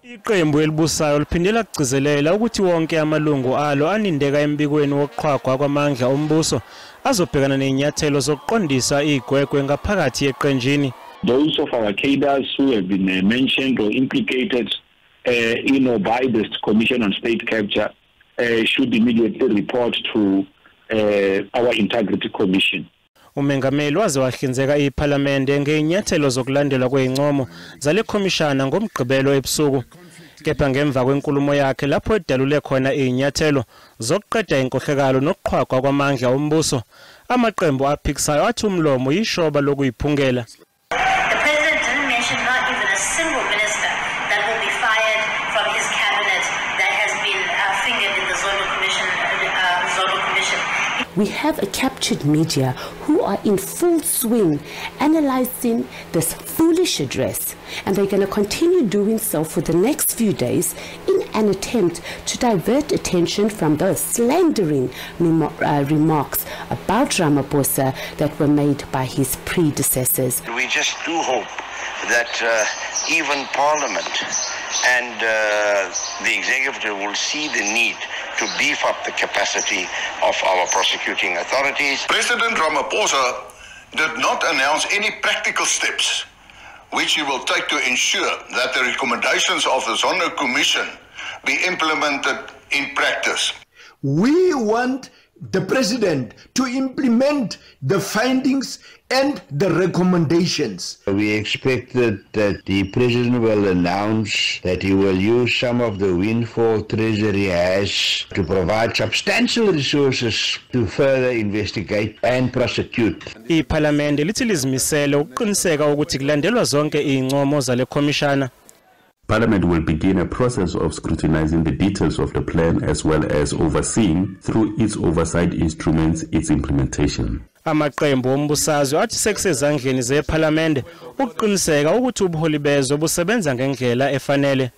Iqembu elibusayo liphinde lagcizelela ukuthi wonke amalungu alo anindeka embikweni wokuqhwagwa kwamandla ombuso azobhekana nenyathelo zokuqondisa igwegwe ngaphakathi yeqenjini. Those of our cadres who have been mentioned or implicated by the Commission on State Capture should immediately report to our Integrity Commission. Umengameli waze wahlinzeka iPhalamende ngeinyathelo zokulandela kwezincomo zalekhomishana ngomgqibelo ebusuku. Kepha ngemva kwenkulumo yakhe lapho edalule khona izinyathelo zokuqeda inkohlakalo nokuqhwagwa kwamandla ombuso, Amaqembu aphikisayo athi umlomo yishoba lokuyiphungela. The president didn't mention not even a single minister that will be fired from his cabinet that has been fingered in the Zondo Commission. We have a captured media who are in full swing analyzing this foolish address, and they're going to continue doing so for the next few days in an attempt to divert attention from those slandering remarks about Ramaphosa that were made by his predecessors. We just do hope that even Parliament and the executive will see the need to beef up the capacity of our prosecuting authorities. President Ramaphosa did not announce any practical steps which he will take to ensure that the recommendations of the Zondo Commission be implemented in practice. We want the president to implement the findings and the recommendations. We expected that the president will announce that he will use some of the windfall treasury has to provide substantial resources to further investigate and prosecute. Iparliament lithi lizimisele ukuqiniseka ukuthi kulandelwa zonke izincomo zalekhomishana. Parliament will begin a process of scrutinizing the details of the plan as well as overseeing, through its oversight instruments, its implementation. Amaqembu ombusazwe athi sekusezandleni zePhalamende ukuqiniseka ukuthi ubuholi bezwe busebenza ngendlela efanele.